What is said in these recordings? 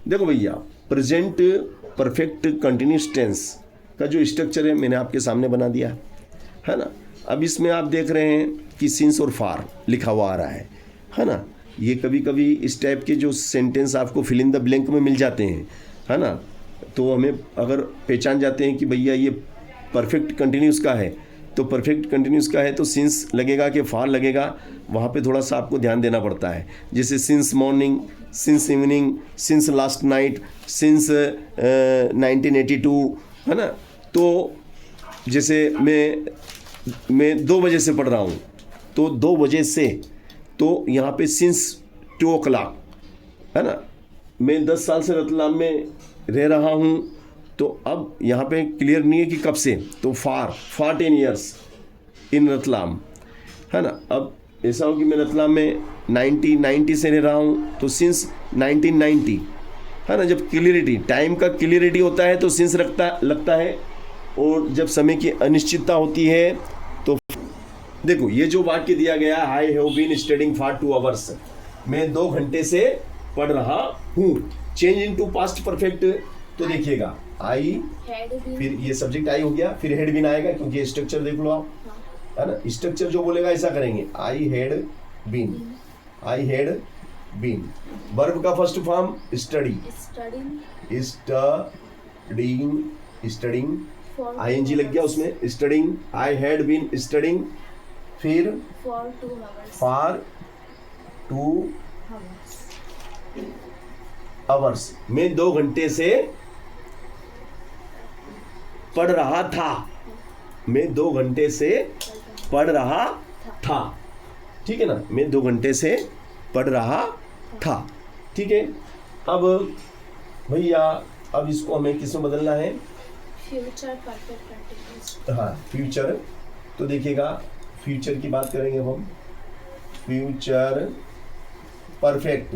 देखो भैया, present perfect continuous tense का जो स्ट्रक्चर है मैंने आपके सामने बना दिया है ना। अब इसमें आप देख रहे हैं कि सिंस और फार लिखा हुआ आ रहा है ना। ये कभी कभी इस टाइप के जो सेंटेंस आपको फिल इन द ब्लैंक में मिल जाते हैं, है ना, तो हमें अगर पहचान जाते हैं कि भैया ये परफेक्ट कंटिन्यूस का है, तो परफेक्ट कंटिन्यूस का है तो सिंस लगेगा कि फार लगेगा, वहाँ पे थोड़ा सा आपको ध्यान देना पड़ता है। जैसे since morning, since evening, since last night, since 1982, है ना। तो जैसे मैं 2 बजे से पढ़ रहा हूँ, तो 2 बजे से, तो यहाँ पे सिंस 2 o'clock, है ना। मैं 10 साल से रतलाम में रह रहा हूँ, तो अब यहाँ पे क्लियर नहीं है कि कब से, तो फार 10 years इन रतलाम, है ना। अब ऐसा हो कि मैं रतलाम में 1990 से रह रहा हूँ, तो सिंस 1990, है ना। जब क्लियरिटी, टाइम का क्लियरिटी होता है तो सिंस लगता है, और जब समय की अनिश्चितता होती है तो देखो ये जो वाक्य दिया गया, I have been studying for 2 hours, मैं 2 घंटे से पढ़ रहा हूँ। Change into past perfect, तो देखिएगा आई, फिर ये सब्जेक्ट आई हो गया, फिर हैड बीन आएगा, क्योंकि स्ट्रक्चर देख लो आप, है ना। स्ट्रक्चर जो बोलेगा ऐसा करेंगे, I had been, I had been. Verb का first form study, studying, ING लग गया उसमें, studying, I had been studying, फिर फॉर 2 hours, मैं 2 घंटे से पढ़ रहा था, मैं 2 घंटे से पढ़ रहा था, ठीक है ना। मैं 2 घंटे से पढ़ रहा था, ठीक है। अब भैया, अब इसको हमें किस में बदलना है, फ्यूचर परफेक्ट कंटिन्यूस, हाँ फ्यूचर। तो देखिएगा फ्यूचर की बात करेंगे अब हम, फ्यूचर परफेक्ट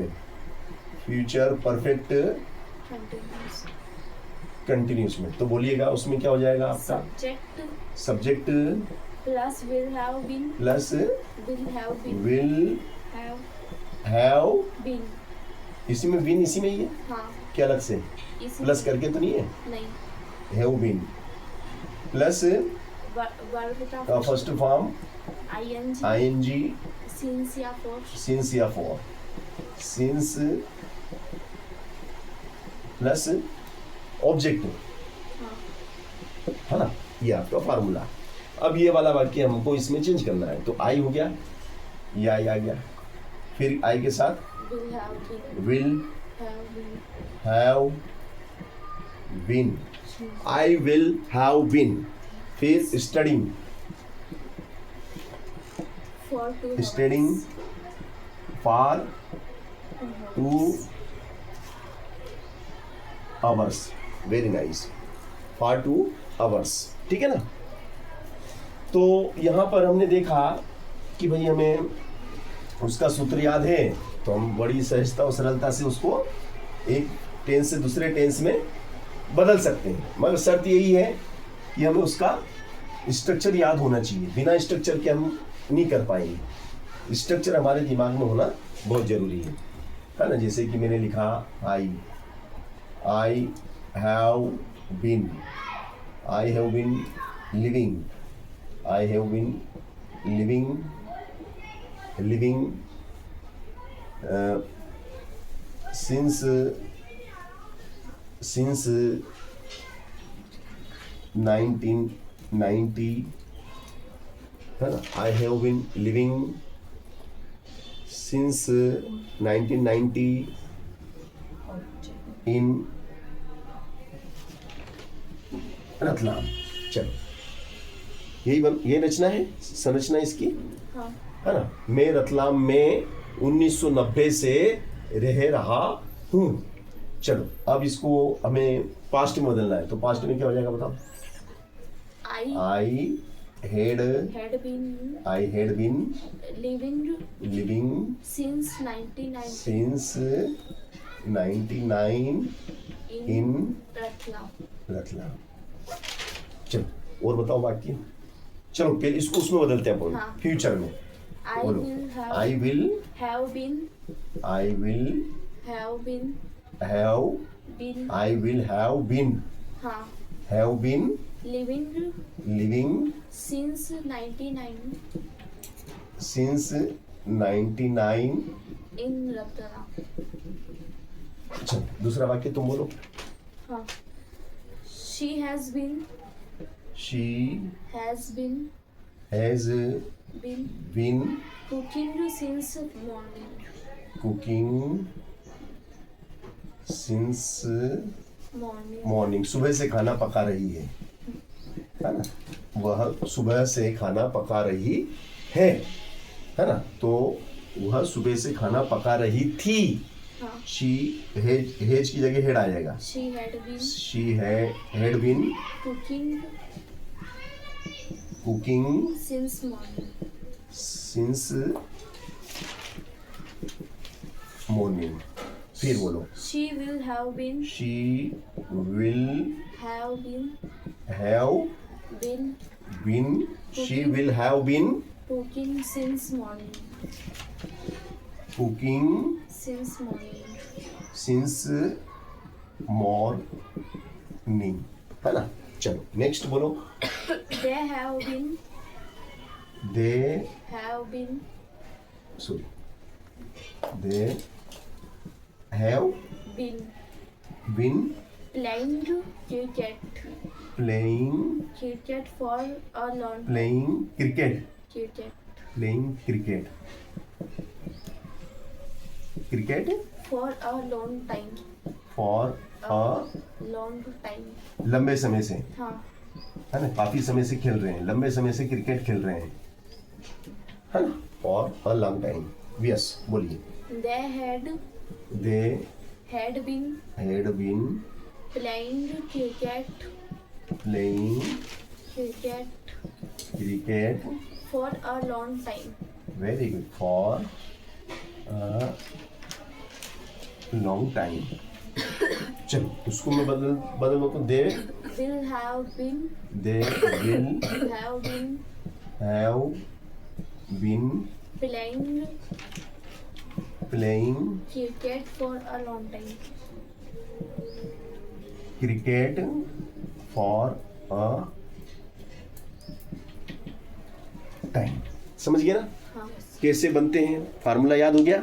कंटिन्यूस में, तो बोलिएगा उसमें क्या हो जाएगा आपका, subject plus will have been, इसी में विन, इसी में ही है, हाँ, क्या अलग से प्लस करके तो नहीं है, नहीं, हैव बीन प्लस वर्ब का फर्स्ट फॉर्म आईएनजी, सिंस या फॉर, सिंस प्लस ऑब्जेक्ट, है ना, ये आपका फार्मूला। अब ये वाला वाक्य हमको इसमें चेंज करना है, तो आई हो गया, ये आई आ गया, फिर आई के साथ will have been, I will have been, फिर studying for 2 hours, very nice, for 2 hours, ठीक है ना। तो यहाँ पर हमने देखा कि भाई हमें उसका सूत्र याद है, तो हम बड़ी सहजता और सरलता से उसको एक टेंस से दूसरे टेंस में बदल सकते हैं, मगर शर्त यही है कि हमें उसका स्ट्रक्चर याद होना चाहिए। बिना स्ट्रक्चर के हम नहीं कर पाएंगे, स्ट्रक्चर हमारे दिमाग में होना बहुत ज़रूरी है ना। जैसे कि मैंने लिखा I have been living, I have been living since 1990, है ना। I have been living since 1990 in Ratlam. चलो ये रचना है, संरचना इसकी, हाँ, है ना। मैं रतलाम में 1990 से रह रहा हूँ। चलो अब इसको हमें पास्ट में बदलना है, तो पास्ट में क्या हो जाएगा बताओ, I had been living since 99 in Ratlam. चलो और बताओ बाकी, चलो पहले इसको उसमें बदलते हैं, हाँ, फ्यूचर में I will I will have been have been, I will have been हाँ, have been living living since 99 since 99। in Ratnam. चलो दूसरा वाक्य तुम बोलो। हाँ, she has been she has been been cooking since morning. Cooking since Morning. Morning, सुबह से खाना पका रही है ना, वह सुबह से खाना पका रही है ना, तो वह सुबह से खाना पका रही थी। हाँ, शी हेज की जगह हेड आ जाएगा। she had been she had been cooking cooking since morning. Since morning. फिर बोलो। She will have been she will have been have been been she will have been cooking since morning. Cooking Since morning. Since morning, है ना। चलो next बोलो। They have been they sorry they have been been playing cricket. Playing For a long playing cricket cricket. Playing cricket cricket For a long time. For a Long time. लंबे समय से, हाँ, है ना, काफी समय से खेल रहे हैं, लंबे समय से क्रिकेट खेल रहे हैं, है ना, for a long time. Yes बोलिए। they had they been had been playing cricket playing cricket for a long time. Very good for a long time. चलो उसको मैं बदल देता हूँ। They Will have been will have been playing playing cricket for a long time. Cricket for a time. समझ गया ना हाँ, कैसे बनते हैं, फार्मूला याद हो गया,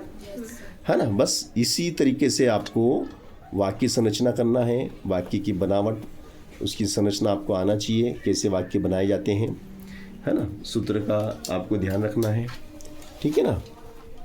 है ना। बस इसी तरीके से आपको वाक्य संरचना करना है, वाक्य की बनावट, उसकी संरचना आपको आना चाहिए, कैसे वाक्य बनाए जाते हैं, है ना। सूत्र का आपको ध्यान रखना है, ठीक है ना।